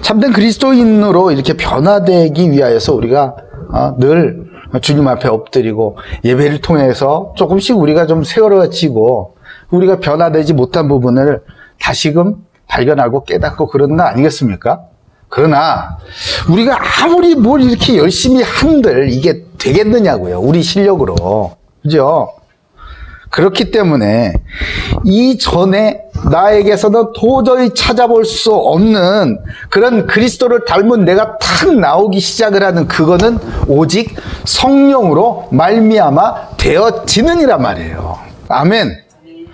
참된 그리스도인으로 이렇게 변화되기 위하여서 우리가 늘 주님 앞에 엎드리고 예배를 통해서 조금씩 우리가 좀 세워지고 우리가 변화되지 못한 부분을 다시금 발견하고 깨닫고 그러는 거 아니겠습니까? 그러나 우리가 아무리 뭘 이렇게 열심히 한들 이게 되겠느냐고요. 우리 실력으로. 그죠? 그렇기 때문에 이전에 나에게서는 도저히 찾아볼 수 없는 그런 그리스도를 닮은 내가 탁 나오기 시작을 하는 그거는 오직 성령으로 말미암아 되어지느니란 말이에요. 아멘.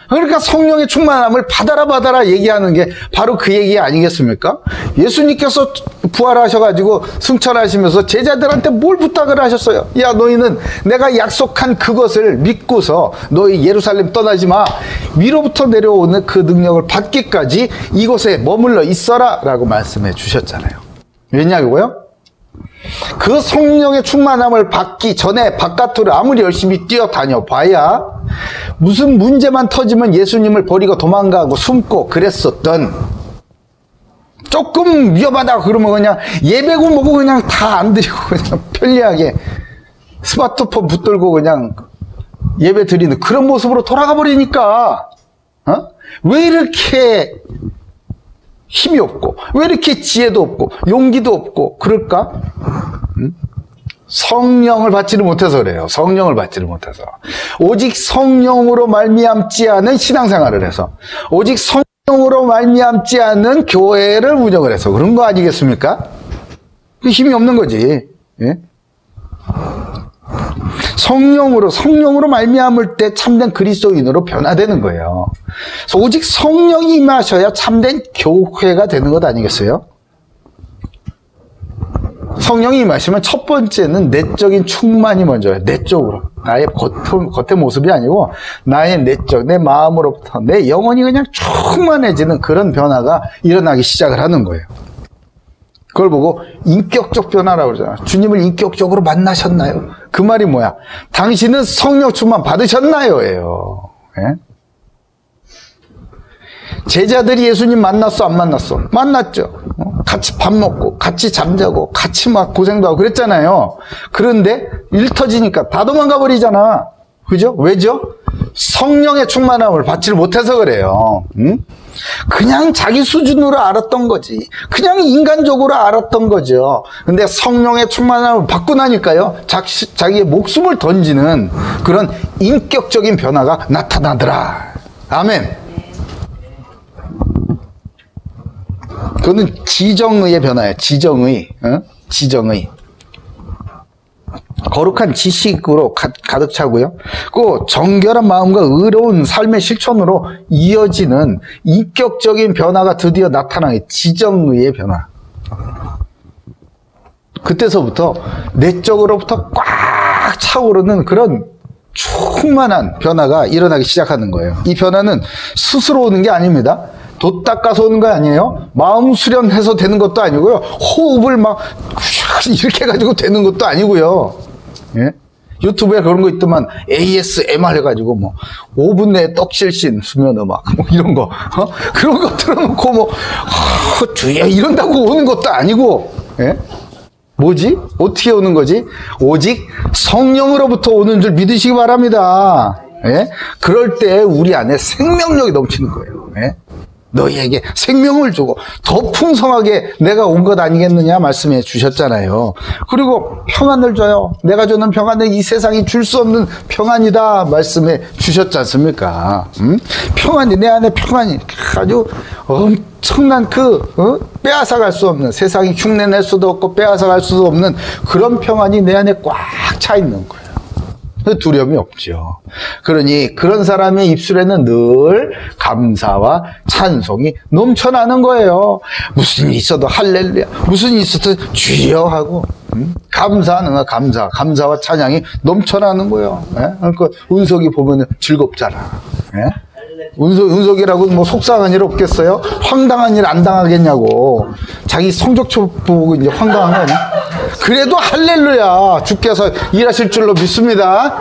그러니까 성령의 충만함을 받아라 얘기하는 게 바로 그 얘기 아니겠습니까? 예수님께서 부활하셔가지고 승천하시면서 제자들한테 뭘 부탁을 하셨어요? 야, 너희는 내가 약속한 그것을 믿고서 너희 예루살렘 떠나지 마. 위로부터 내려오는 그 능력을 받기까지 이곳에 머물러 있어라 라고 말씀해 주셨잖아요. 왜냐고요? 그 성령의 충만함을 받기 전에 바깥으로 아무리 열심히 뛰어다녀 봐야 무슨 문제만 터지면 예수님을 버리고 도망가고 숨고 그랬었던, 조금 위험하다 그러면 그냥 예배고 뭐고 그냥 다 안 드리고 그냥 편리하게 스마트폰 붙들고 그냥 예배 드리는 그런 모습으로 돌아가 버리니까 왜 이렇게 힘이 없고 왜 이렇게 지혜도 없고 용기도 없고 그럴까? 성령을 받지를 못해서 그래요. 성령을 받지를 못해서. 오직 성령으로 말미암지 않은 신앙생활을 해서, 오직 성령으로 말미암지 않은 교회를 운영을 해서 그런 거 아니겠습니까? 그 힘이 없는 거지. 예? 성령으로 말미암을 때 참된 그리스도인으로 변화되는 거예요. 그래서 오직 성령이 임하셔야 참된 교회가 되는 것 아니겠어요? 성령이 임하시면 첫 번째는 내적인 충만이 먼저예요. 내적으로. 나의 겉의 모습이 아니고 나의 내적, 내 마음으로부터 내 영혼이 그냥 충만해지는 그런 변화가 일어나기 시작을 하는 거예요. 그걸 보고 인격적 변화라고 그러잖아요. 주님을 인격적으로 만나셨나요? 그 말이 뭐야? 당신은 성령 충만 받으셨나요? 예요. 예? 제자들이 예수님 만났어, 안 만났어? 만났죠. 같이 밥 먹고, 같이 잠자고, 같이 막 고생도 하고 그랬잖아요. 그런데 일 터지니까 다 도망가 버리잖아. 그죠? 왜죠? 성령의 충만함을 받지를 못해서 그래요. 응? 그냥 자기 수준으로 알았던 거지. 그냥 인간적으로 알았던 거죠. 근데 성령의 충만함을 받고 나니까요, 자기의 목숨을 던지는 그런 인격적인 변화가 나타나더라. 아멘. 그거는 지정의의 변화예요. 지정의. 지정의. 거룩한 지식으로 가득 차고요. 그 정결한 마음과 의로운 삶의 실천으로 이어지는 인격적인 변화가 드디어 나타나게 지정의의 변화. 그때서부터 내적으로부터 꽉 차오르는 그런 충만한 변화가 일어나기 시작하는 거예요. 이 변화는 스스로 오는 게 아닙니다. 돛 닦아서 오는 거 아니에요? 마음 수련해서 되는 것도 아니고요. 호흡을 막 이렇게 해가지고 되는 것도 아니고요. 예? 유튜브에 그런 거 있더만 ASMR 해가지고 뭐 5분 내에 떡실신 수면 음악 뭐 이런 거 그런 거 틀어놓고 뭐 주여 이런다고 오는 것도 아니고, 예? 뭐지? 어떻게 오는 거지? 오직 성령으로부터 오는 줄 믿으시기 바랍니다. 예? 그럴 때 우리 안에 생명력이 넘치는 거예요. 예? 너희에게 생명을 주고 더 풍성하게 내가 온 것 아니겠느냐 말씀해 주셨잖아요. 그리고 평안을 줘요. 내가 주는 평안은 이 세상이 줄 수 없는 평안이다 말씀해 주셨지 않습니까? 평안이, 내 안에 평안이 아주 엄청난 빼앗아갈 수 없는, 세상이 흉내낼 수도 없고 빼앗아갈 수도 없는 그런 평안이 내 안에 꽉 차 있는 거예요. 두려움이 없죠. 그러니 그런 사람의 입술에는 늘 감사와 찬송이 넘쳐나는 거예요. 무슨 일이 있어도 할렐루야, 무슨 일이 있어도 주여 하고 감사하는 거야. 감사와 찬양이 넘쳐나는 거예요. 예? 그러니까 운석이 보면 즐겁잖아. 예? 운석이라고 뭐 속상한 일 없겠어요? 황당한 일 안 당하겠냐고. 자기 성적표 보고 이제 황당한 거 아니야? 그래도 할렐루야, 주께서 일하실 줄로 믿습니다.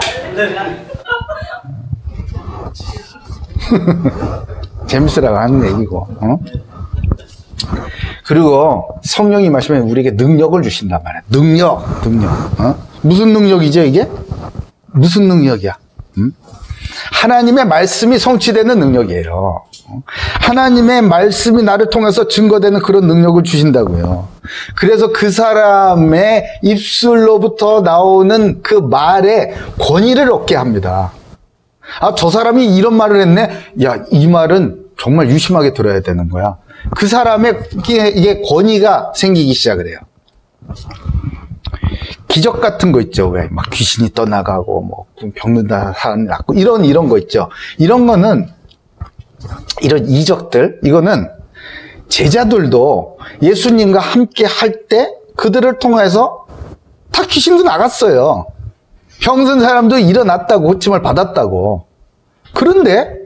재밌으라고 하는 얘기고. 그리고 성령이 임하시면 우리에게 능력을 주신단 말이야. 능력. 무슨 능력이죠, 이게? 무슨 능력이야? 하나님의 말씀이 성취되는 능력이에요. 하나님의 말씀이 나를 통해서 증거되는 그런 능력을 주신다고요. 그래서 그 사람의 입술로부터 나오는 그 말에 권위를 얻게 합니다. 아, 저 사람이 이런 말을 했네? 야, 이 말은 정말 유심하게 들어야 되는 거야. 그 사람에게 권위가 생기기 시작을 해요. 기적 같은 거 있죠. 왜 막 귀신이 떠나가고 뭐 병든다 사람이 낫고 이런 거 있죠. 이런 거는 이런 이적들 이거는 제자들도 예수님과 함께 할 때 그들을 통해서 다 귀신도 나갔어요. 병든 사람도 일어났다고 고침을 받았다고. 그런데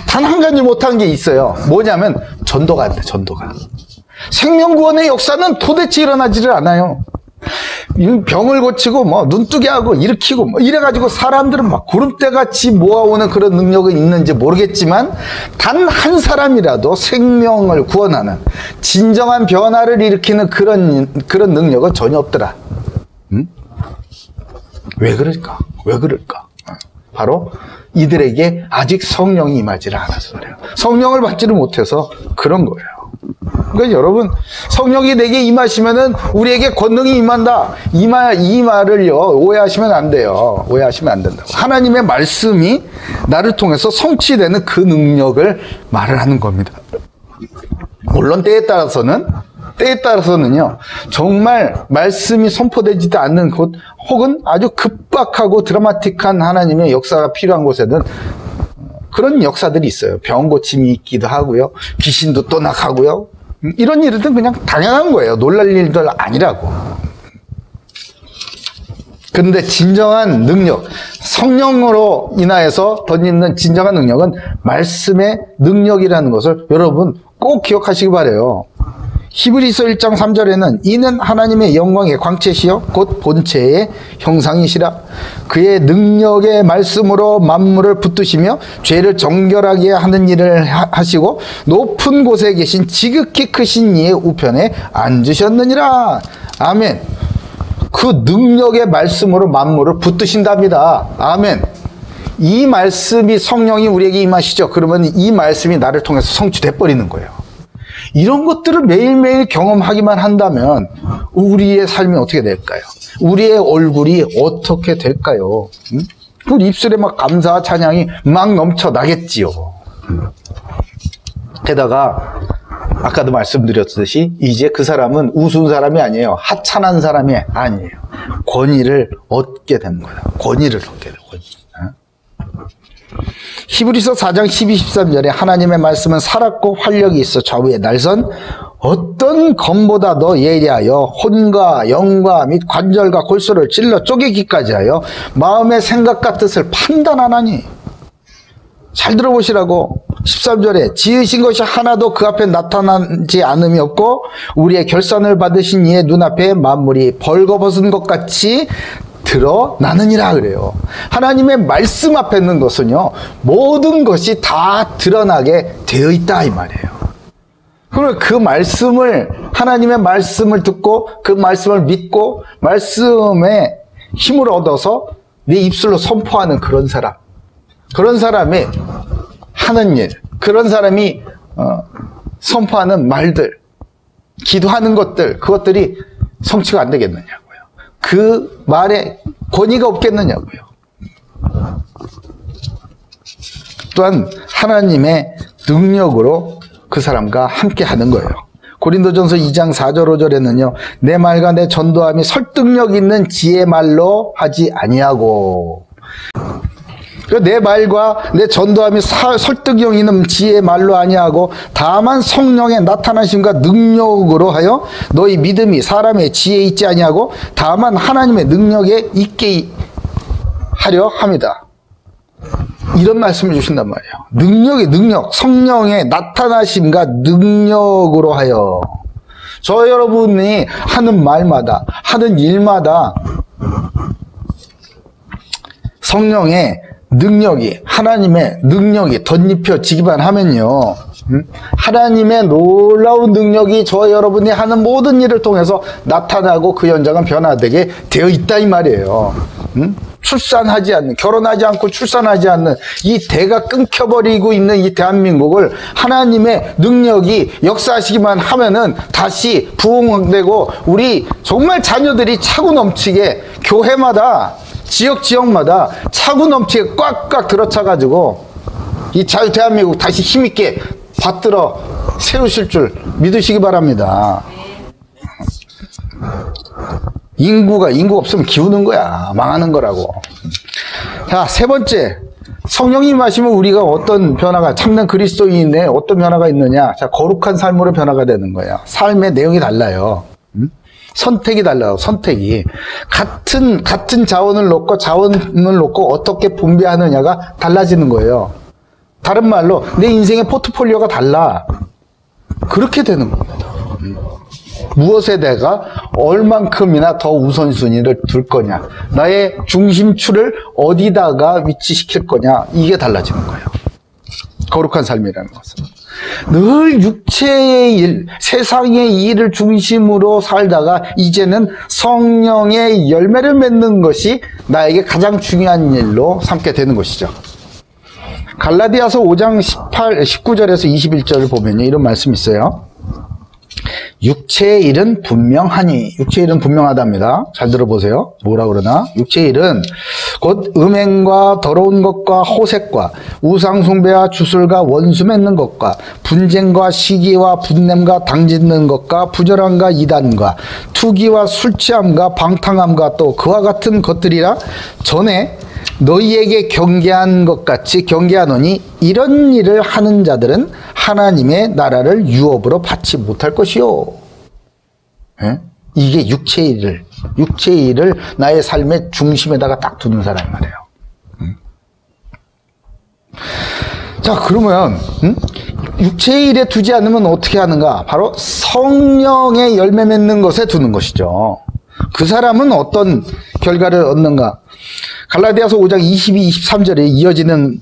단 한 가지 못한 게 있어요. 뭐냐면 전도가 안 돼. 전도가. 생명구원의 역사는 도대체 일어나지를 않아요. 병을 고치고 뭐 눈뜨게 하고 일으키고 뭐 이래가지고 사람들은 막 구름대같이 모아오는 그런 능력은 있는지 모르겠지만 단 한 사람이라도 생명을 구원하는 진정한 변화를 일으키는 그런 능력은 전혀 없더라. 응? 왜 그럴까? 왜 그럴까? 바로 이들에게 아직 성령이 임하지를 않아서 그래요. 성령을 받지를 못해서 그런 거예요. 그러니까 여러분, 성령이 내게 임하시면은 우리에게 권능이 임한다. 이 말을요, 오해하시면 안 돼요. 오해하시면 안 된다고. 하나님의 말씀이 나를 통해서 성취되는 그 능력을 말을 하는 겁니다. 물론 때에 따라서는요, 정말 말씀이 선포되지도 않는 곳, 혹은 아주 급박하고 드라마틱한 하나님의 역사가 필요한 곳에는 그런 역사들이 있어요. 병 고침이 있기도 하고요. 귀신도 또 나가고요. 이런 일들은 그냥 당연한 거예요. 놀랄 일들 아니라고. 그런데 진정한 능력, 성령으로 인하여서 덧입는 진정한 능력은 말씀의 능력이라는 것을 여러분 꼭 기억하시기 바라요. 히브리서 1장 3절에는 이는 하나님의 영광의 광채시여 곧 본체의 형상이시라. 그의 능력의 말씀으로 만물을 붙드시며 죄를 정결하게 하는 일을 하시고 높은 곳에 계신 지극히 크신 이의 우편에 앉으셨느니라. 아멘. 그 능력의 말씀으로 만물을 붙드신답니다. 아멘. 이 말씀이 성령이 우리에게 임하시죠. 그러면 이 말씀이 나를 통해서 성취돼 버리는 거예요. 이런 것들을 매일매일 경험하기만 한다면 우리의 삶이 어떻게 될까요? 우리의 얼굴이 어떻게 될까요? 그 입술에 막 감사와 찬양이 막 넘쳐나겠지요. 게다가 아까도 말씀드렸듯이 이제 그 사람은 우스운 사람이 아니에요. 하찮은 사람이 아니에요. 권위를 얻게 되는 거예요. 권위를 얻게 돼요. 권위. 히브리서 4장 12, 13절에 하나님의 말씀은 살았고 활력이 있어 좌우에 날선 어떤 검보다 더 예리하여 혼과 영과 및 관절과 골수를 찔러 쪼개기까지 하여 마음의 생각과 뜻을 판단하나니. 잘 들어보시라고. 13절에 지으신 것이 하나도 그 앞에 나타나지 않음이 없고 우리의 결산을 받으신 이의 눈앞에 만물이 벌거벗은 것 같이 드러나느니라 그래요. 하나님의 말씀 앞에 있는 것은요, 모든 것이 다 드러나게 되어 있다 이 말이에요. 그러면 그 말씀을, 하나님의 말씀을 듣고 그 말씀을 믿고 말씀에 힘을 얻어서 네 입술로 선포하는 그런 사람이 하는 일, 그런 사람이 선포하는 말들, 기도하는 것들, 그것들이 성취가 안 되겠느냐고요. 그 말에 권위가 없겠느냐고요. 또한 하나님의 능력으로 그 사람과 함께 하는 거예요. 고린도전서 2장 4절 5절에는요. 내 말과 내 전도함이 설득력 있는 지혜 말로 하지 아니하고. 내 말과 내 전도함이 설득력 있는 지혜의 말로 아니하고 다만 성령의 나타나심과 능력으로 하여 너희 믿음이 사람의 지혜에 있지 아니하고 다만 하나님의 능력에 있게 하려 합니다. 이런 말씀을 주신단 말이에요. 능력, 성령의 나타나심과 능력으로 하여. 저 여러분이 하는 말마다, 하는 일마다 성령의 능력이, 하나님의 능력이 덧입혀지기만 하면요, 하나님의 놀라운 능력이 저 여러분이 하는 모든 일을 통해서 나타나고 그 현장은 변화되게 되어 있다 이 말이에요. 출산하지 않는, 결혼하지 않고 출산하지 않는 이 대가 끊겨버리고 있는 이 대한민국을 하나님의 능력이 역사하시기만 하면은 다시 부흥되고 우리 정말 자녀들이 차고 넘치게 교회마다 지역마다 차고 넘치게 꽉꽉 들어차가지고 이 자유 대한민국 다시 힘있게 받들어 세우실 줄 믿으시기 바랍니다. 인구 없으면 기우는 거야. 망하는 거라고. 자, 세 번째. 성령님 하시면 우리가 어떤 변화가, 참된 그리스도인의 어떤 변화가 있느냐. 자, 거룩한 삶으로 변화가 되는 거예요. 삶의 내용이 달라요. 선택이 달라요. 선택이. 같은 자원을 놓고 어떻게 분배하느냐가 달라지는 거예요. 다른 말로 내 인생의 포트폴리오가 달라. 그렇게 되는 겁니다. 무엇에 내가 얼만큼이나 더 우선순위를 둘 거냐, 나의 중심추를 어디다가 위치시킬 거냐, 이게 달라지는 거예요. 거룩한 삶이라는 것은 늘 육체의 일, 세상의 일을 중심으로 살다가 이제는 성령의 열매를 맺는 것이 나에게 가장 중요한 일로 삼게 되는 것이죠. 갈라디아서 5장 19절에서 21절을 보면요, 이런 말씀이 있어요. 육체의 일은 분명하니, 육체의 일은 분명하답니다. 잘 들어보세요. 뭐라 그러나? 육체의 일은 곧 음행과 더러운 것과 호색과 우상숭배와 주술과 원수 맺는 것과 분쟁과 시기와 분냄과 당짓는 것과 부절함과 이단과 투기와 술취함과 방탕함과 또 그와 같은 것들이라 전에 너희에게 경계한 것 같이 경계하노니 이런 일을 하는 자들은 하나님의 나라를 유업으로 받지 못할 것이요. 예? 이게 육체의 일을 나의 삶의 중심에다가 딱 두는 사람 말이에요. 자, 그러면 육체의 일에 두지 않으면 어떻게 하는가? 바로 성령의 열매 맺는 것에 두는 것이죠. 그 사람은 어떤 결과를 얻는가? 갈라디아서 5장 22, 23절에 이어지는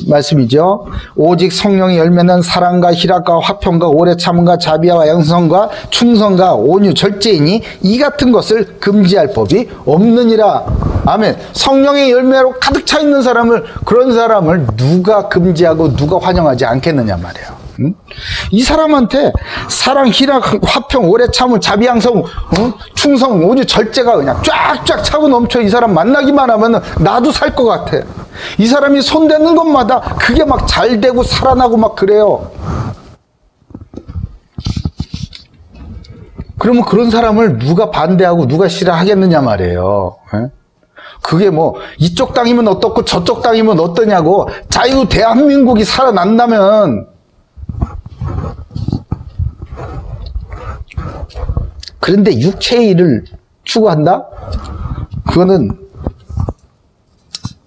말씀이죠. 오직 성령의 열매는 사랑과 희락과 화평과 오래 참음과 자비와 양성과 충성과 온유 절제이니 이 같은 것을 금지할 법이 없느니라. 아멘. 성령의 열매로 가득 차 있는 그런 사람을 누가 금지하고 누가 환영하지 않겠느냐 말이에요. 이 사람한테 사랑, 희락, 화평, 오래 참음, 자비, 양성, 충성, 온유, 절제가 그냥 쫙쫙 차고 넘쳐. 이 사람 만나기만 하면 나도 살 것 같아. 이 사람이 손대는 것마다 그게 막 잘 되고 살아나고 막 그래요. 그러면 그런 사람을 누가 반대하고 누가 싫어하겠느냐 말이에요. 그게 뭐 이쪽 땅이면 어떻고 저쪽 땅이면 어떠냐고. 자유 대한민국이 살아난다면, 그런데 육체의 일을 추구한다? 그거는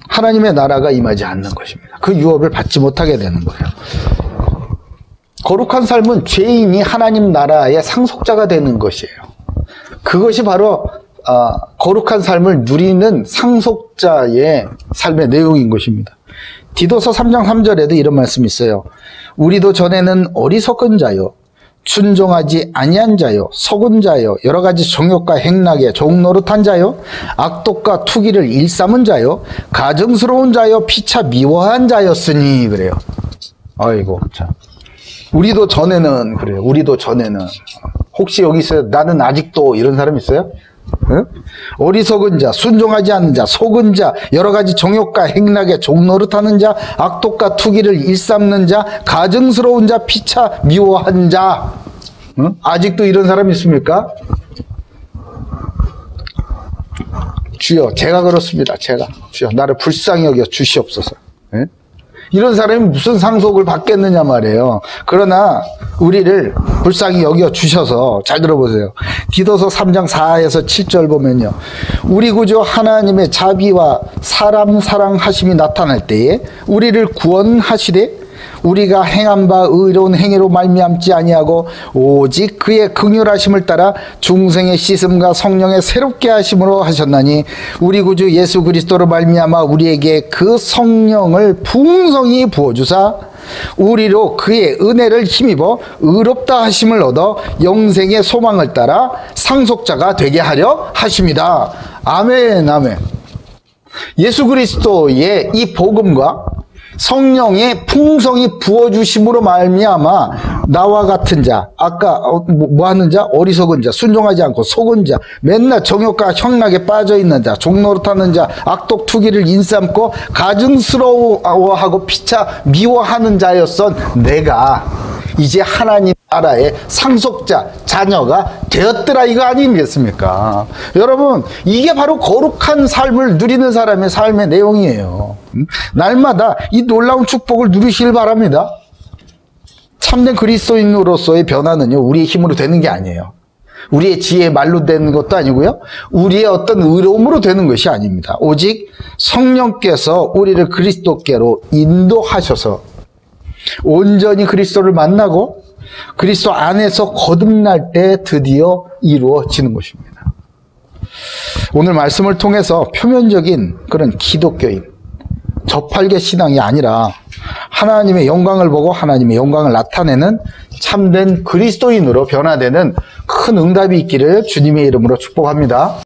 하나님의 나라가 임하지 않는 것입니다. 그 유업을 받지 못하게 되는 거예요. 거룩한 삶은 죄인이 하나님 나라의 상속자가 되는 것이에요. 그것이 바로 거룩한 삶을 누리는 상속자의 삶의 내용인 것입니다. 디도서 3장 3절에도 이런 말씀이 있어요. 우리도 전에는 어리석은 자요, 순종하지 아니한 자요, 속은 자요, 여러 가지 정욕과 행락에 종노릇한 자요, 악독과 투기를 일삼은 자요, 가증스러운 자요, 피차 미워한 자였으니. 그래요. 아이고 참. 우리도 전에는 그래요. 우리도 전에는. 혹시 여기 있어요? 나는 아직도 이런 사람 있어요? 응? 어리석은 자, 순종하지 않는 자, 속은 자, 여러 가지 정욕과 행락에 종노릇하는 자, 악독과 투기를 일삼는 자, 가증스러운 자, 피차 미워한 자. 응? 아직도 이런 사람 있습니까? 주여, 제가 그렇습니다. 주여, 나를 불쌍히 여겨 주시옵소서. 응? 이런 사람이 무슨 상속을 받겠느냐 말이에요. 그러나 우리를 불쌍히 여겨 주셔서, 잘 들어보세요. 디도서 3장 4에서 7절 보면요, 우리 구주 하나님의 자비와 사람 사랑하심이 나타날 때에 우리를 구원하시되 우리가 행한 바 의로운 행위로 말미암지 아니하고 오직 그의 긍휼하심을 따라 중생의 씻음과 성령의 새롭게 하심으로 하셨나니 우리 구주 예수 그리스도로 말미암아 우리에게 그 성령을 풍성히 부어주사 우리로 그의 은혜를 힘입어 의롭다 하심을 얻어 영생의 소망을 따라 상속자가 되게 하려 하십니다. 아멘, 아멘. 예수 그리스도의 이 복음과 성령의 풍성히 부어주심으로 말미암아 나와 같은 자, 아까 뭐 하는 자? 어리석은 자, 순종하지 않고 속은 자, 맨날 정욕과 형락에 빠져있는 자, 종노릇하는 자, 악독 투기를 인삼고 가증스러워하고 피차 미워하는 자였던 내가 이제 하나님 나라의 상속자, 자녀가 되었더라 이거 아니겠습니까? 여러분, 이게 바로 거룩한 삶을 누리는 사람의 삶의 내용이에요. 날마다 이 놀라운 축복을 누리시길 바랍니다. 참된 그리스도인으로서의 변화는요, 우리의 힘으로 되는 게 아니에요. 우리의 지혜의 말로 되는 것도 아니고요, 우리의 어떤 의로움으로 되는 것이 아닙니다. 오직 성령께서 우리를 그리스도께로 인도하셔서 온전히 그리스도를 만나고 그리스도 안에서 거듭날 때 드디어 이루어지는 것입니다. 오늘 말씀을 통해서 표면적인 그런 기독교인, 저팔계 신앙이 아니라 하나님의 영광을 보고 하나님의 영광을 나타내는 참된 그리스도인으로 변화되는 큰 응답이 있기를 주님의 이름으로 축복합니다.